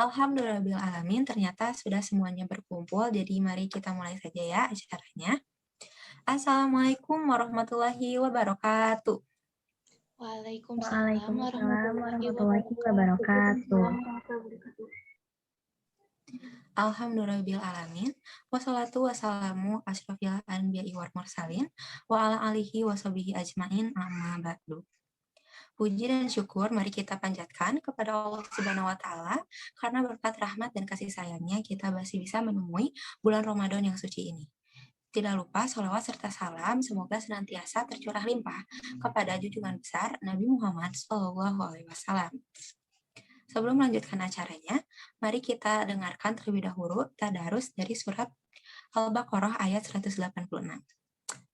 Alhamdulillahirrahmanirrahim, ternyata sudah semuanya berkumpul, jadi mari kita mulai saja ya acaranya. Assalamualaikum warahmatullahi wabarakatuh. Waalaikumsalam Waalaikumsalam warahmatullahi warahmatullahi wabarakatuh. wabarakatuh. Alhamdulillahirrahmanirrahim, wassalatu wassalamu asyrafil anbiya'i wal mursalin, wa ala alihi washabihi ajmain amma ba'du. Puji dan syukur mari kita panjatkan kepada Allah Subhanahu wa taala karena berkat rahmat dan kasih sayangnya kita masih bisa menemui bulan Ramadan yang suci ini. Tidak lupa sholawat serta salam semoga senantiasa tercurah limpah kepada junjungan besar Nabi Muhammad SAW. Sebelum melanjutkan acaranya, mari kita dengarkan terlebih dahulu tadarus dari surat Al-Baqarah ayat 186.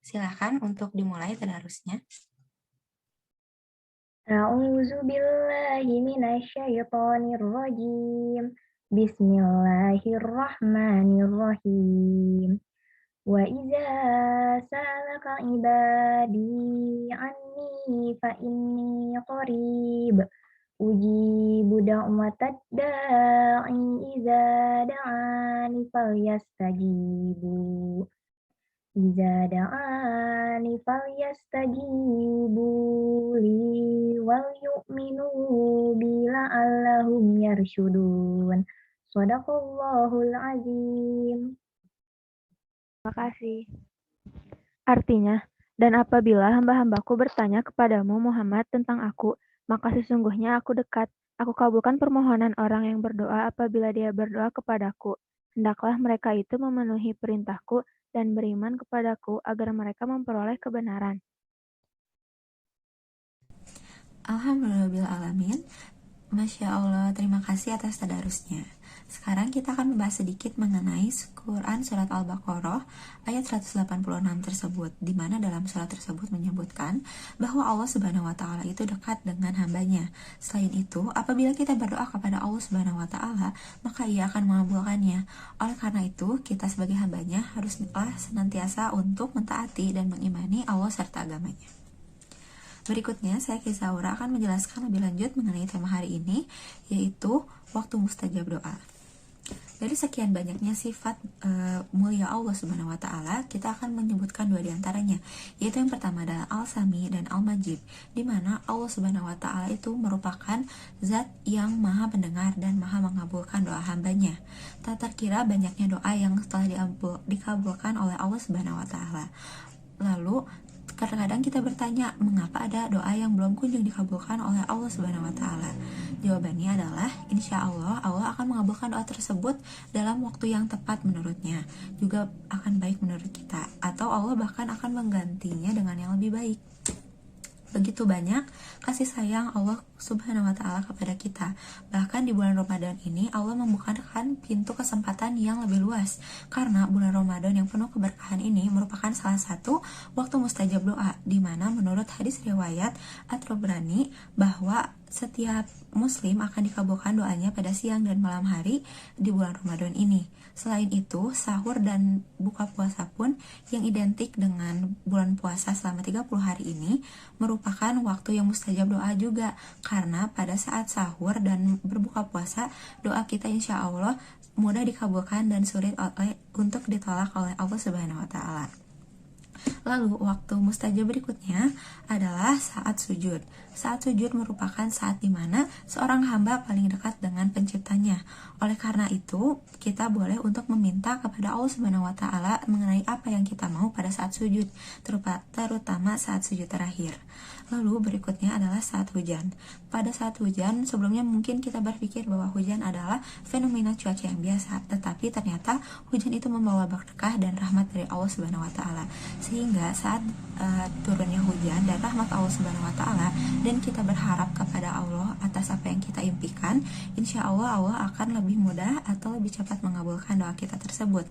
Silakan untuk dimulai tadarusnya. A'udzu billahi minasyaitonir rajim. Bismillahirrahmanirrahim. Wa idza salaka ibadi anni fa inni qarib ujibu da'watad da'i idza da'ani falyastajibu li wal yu'minu bi la'allahum yarsyudun. Shadaqallahul azim. Terima kasih. Artinya, dan apabila hamba-hambaku bertanya kepadamu Muhammad tentang aku, maka sesungguhnya aku dekat. Aku kabulkan permohonan orang yang berdoa apabila dia berdoa kepadaku. Hendaklah mereka itu memenuhi perintahku dan beriman kepadaku agar mereka memperoleh kebenaran. Alhamdulillahirrahmanirrahim. Masya Allah, terima kasih atas tadarusnya. Sekarang kita akan membahas sedikit mengenai Quran Surat Al-Baqarah ayat 186 tersebut, di mana dalam surat tersebut menyebutkan bahwa Allah Subhanahu wa Ta'ala itu dekat dengan hambanya. Selain itu, apabila kita berdoa kepada Allah Subhanahu wa Ta'ala, maka Ia akan mengabulkannya. Oleh karena itu, kita sebagai hambanya haruslah senantiasa untuk mentaati dan mengimani Allah serta agamanya. Berikutnya, saya Kisaura akan menjelaskan lebih lanjut mengenai tema hari ini, yaitu waktu mustajab doa. Dari sekian banyaknya sifat mulia Allah Subhanahu wa Ta'ala, kita akan menyebutkan dua diantaranya, yaitu yang pertama adalah Al-Sami dan Al-Majib, di mana Allah Subhanahu wa Ta'ala itu merupakan zat yang maha mendengar dan maha mengabulkan doa hambanya. Tak terkira banyaknya doa yang telah dikabulkan oleh Allah Subhanahu wa Ta'ala. Lalu kadang-kadang kita bertanya, mengapa ada doa yang belum kunjung dikabulkan oleh Allah Subhanahu wa Ta'ala? Jawabannya adalah, insya Allah akan mengabulkan doa tersebut dalam waktu yang tepat menurutnya, juga akan baik menurut kita, atau Allah bahkan akan menggantinya dengan yang lebih baik. Begitu banyak kasih sayang Allah Subhanahu wa Ta'ala kepada kita. Bahkan di bulan Ramadan ini Allah membukakan pintu kesempatan yang lebih luas, karena bulan Ramadan yang penuh keberkahan ini merupakan salah satu waktu mustajab doa, di mana menurut hadis riwayat At-Tabrani bahwa setiap muslim akan dikabulkan doanya pada siang dan malam hari di bulan Ramadan ini. Selain itu, sahur dan buka puasa pun yang identik dengan bulan puasa selama 30 hari ini merupakan waktu yang mustajab doa juga, karena pada saat sahur dan berbuka puasa, doa kita insya Allah mudah dikabulkan dan sulit untuk ditolak oleh Allah Subhanahu wa Ta'ala. Lalu waktu mustajab berikutnya adalah saat sujud. Saat sujud merupakan saat dimana seorang hamba paling dekat dengan penciptanya. Oleh karena itu, kita boleh untuk meminta kepada Allah Subhanahu wa Ta'ala mengenai apa yang kita mau pada saat sujud, terutama saat sujud terakhir. Lalu berikutnya adalah saat hujan. Pada saat hujan, sebelumnya mungkin kita berpikir bahwa hujan adalah fenomena cuaca yang biasa, tetapi ternyata hujan itu membawa berkah dan rahmat dari Allah Subhanahu wa Ta'ala. Sehingga saat turunnya hujan dan rahmat Allah Subhanahu wa Ta'ala, dan kita berharap kepada Allah atas apa yang kita impikan, insya Allah akan lebih mudah atau lebih cepat mengabulkan doa kita tersebut.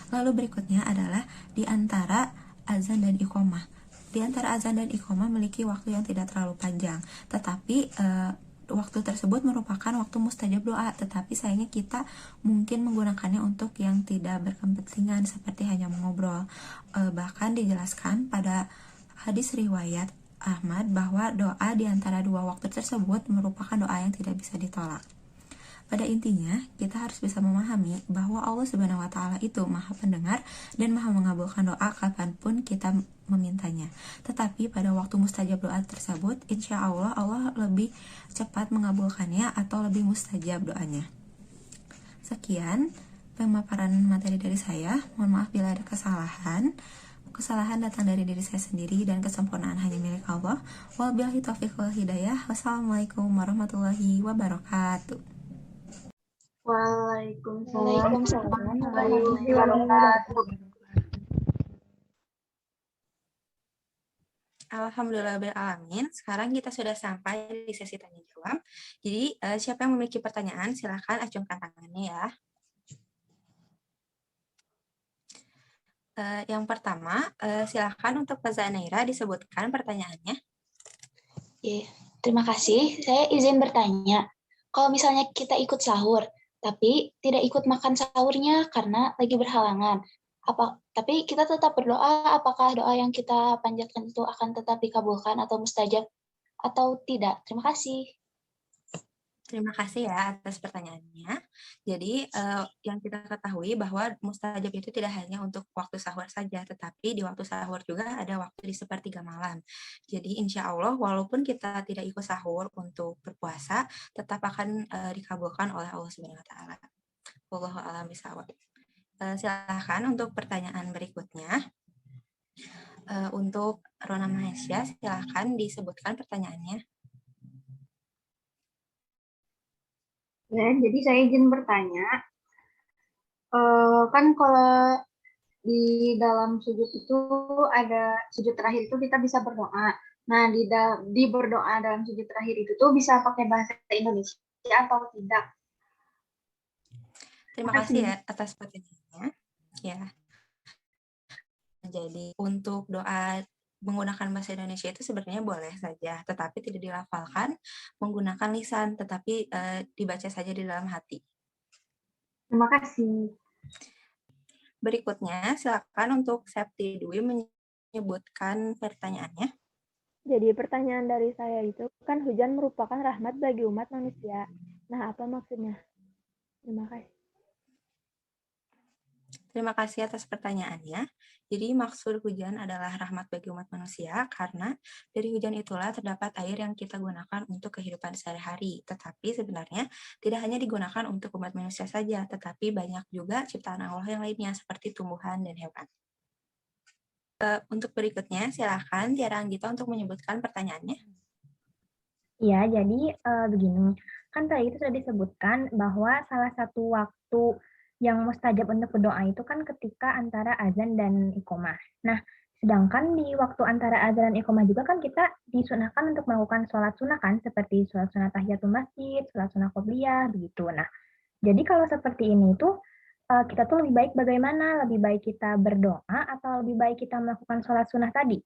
Lalu berikutnya adalah di antara azan dan iqamah. Di antara azan dan iqamah memiliki waktu yang tidak terlalu panjang, tetapi waktu tersebut merupakan waktu mustajab doa, tetapi sayangnya kita mungkin menggunakannya untuk yang tidak berkepentingan seperti hanya mengobrol. Bahkan dijelaskan pada hadis riwayat Ahmad bahwa doa di antara dua waktu tersebut merupakan doa yang tidak bisa ditolak. Pada intinya, kita harus bisa memahami bahwa Allah Subhanahu wa Ta'ala itu Maha Pendengar dan Maha mengabulkan doa kapanpun kita memintanya. Tetapi pada waktu mustajab doa tersebut, insya Allah Allah lebih cepat mengabulkannya atau lebih mustajab doanya. Sekian pemaparan materi dari saya. Mohon maaf bila ada kesalahan. Kesalahan datang dari diri saya sendiri dan kesempurnaan hanya milik Allah. Wabillahi taufiq wal hidayah. Wassalamualaikum warahmatullahi wabarakatuh. Waalaikumsalam warahmatullahi wabarakatuh. Alhamdulillahirrahmanirrahim. Sekarang kita sudah sampai di sesi tanya jawab. Jadi siapa yang memiliki pertanyaan silahkan acungkan tangannya ya. Yang pertama, silahkan untuk Pak Zanaira disebutkan pertanyaannya. Terima kasih. Saya izin bertanya. Kalau misalnya kita ikut sahur, tapi tidak ikut makan sahurnya karena lagi berhalangan, tapi kita tetap berdoa, apakah doa yang kita panjatkan itu akan tetap dikabulkan atau mustajab atau tidak? Terima kasih. Terima kasih ya atas pertanyaannya. Jadi yang kita ketahui bahwa mustajab itu tidak hanya untuk waktu sahur saja, tetapi di waktu sahur juga ada waktu di sepertiga malam. Jadi insya Allah walaupun kita tidak ikut sahur untuk berpuasa, tetap akan dikabulkan oleh Allah Subhanahu Wa Taala. Wallahu a'lam bishawab. Silakan untuk pertanyaan berikutnya. Untuk Rona Mahesya, silakan disebutkan pertanyaannya. Ya, jadi saya izin bertanya, kan kalau di dalam sujud itu ada sujud terakhir itu kita bisa berdoa. Nah, di berdoa dalam sujud terakhir itu tuh bisa pakai bahasa Indonesia atau tidak? Terima kasih ya atas pertanyaannya. Ya. Jadi untuk doa menggunakan bahasa Indonesia itu sebenarnya boleh saja, tetapi tidak dilafalkan menggunakan lisan, tetapi dibaca saja di dalam hati. Terima kasih. Berikutnya, silakan untuk Septi Dwi menyebutkan pertanyaannya. Jadi pertanyaan dari saya itu kan hujan merupakan rahmat bagi umat manusia. Nah, apa maksudnya? Terima kasih. Terima kasih atas pertanyaannya. Jadi maksud hujan adalah rahmat bagi umat manusia karena dari hujan itulah terdapat air yang kita gunakan untuk kehidupan sehari-hari. Tetapi sebenarnya tidak hanya digunakan untuk umat manusia saja, tetapi banyak juga ciptaan Allah yang lainnya seperti tumbuhan dan hewan. Untuk berikutnya, silakan Tiara Anggita untuk menyebutkan pertanyaannya. Ya, jadi begini, kan tadi itu sudah disebutkan bahwa salah satu waktu yang mustajab untuk berdoa itu kan ketika antara azan dan iqomah. Nah, sedangkan di waktu antara azan dan iqomah juga kan kita disunahkan untuk melakukan sholat sunnah kan, seperti sholat sunnah tahiyatul masjid, sholat sunnah qobliyah, begitu. Nah, jadi kalau seperti ini tuh kita tuh lebih baik bagaimana? Lebih baik kita berdoa atau lebih baik kita melakukan sholat sunnah tadi?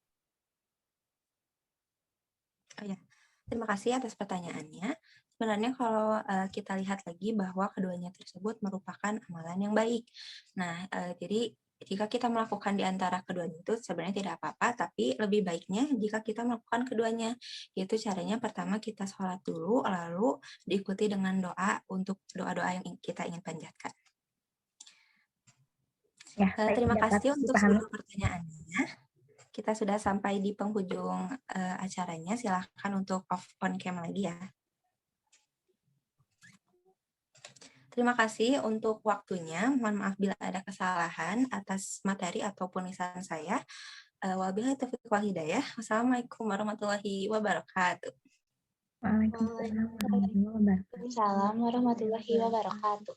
Oh ya, terima kasih atas pertanyaannya. Sebenarnya kalau kita lihat lagi bahwa keduanya tersebut merupakan amalan yang baik. Nah, jadi jika kita melakukan di antara keduanya itu sebenarnya tidak apa-apa, tapi lebih baiknya jika kita melakukan keduanya. Yaitu caranya pertama kita sholat dulu, lalu diikuti dengan doa untuk doa-doa yang kita ingin panjatkan. Ya, terima kasih untuk seluruh pertanyaannya. Kita sudah sampai di penghujung acaranya. Silahkan untuk off on cam lagi ya. Terima kasih untuk waktunya. Mohon maaf bila ada kesalahan atas materi ataupun lisan saya. Wabillahi taufiq wal hidayah. Wassalamualaikum warahmatullahi wabarakatuh. Waalaikumsalam warahmatullahi wabarakatuh. Waalaikumsalam warahmatullahi wabarakatuh.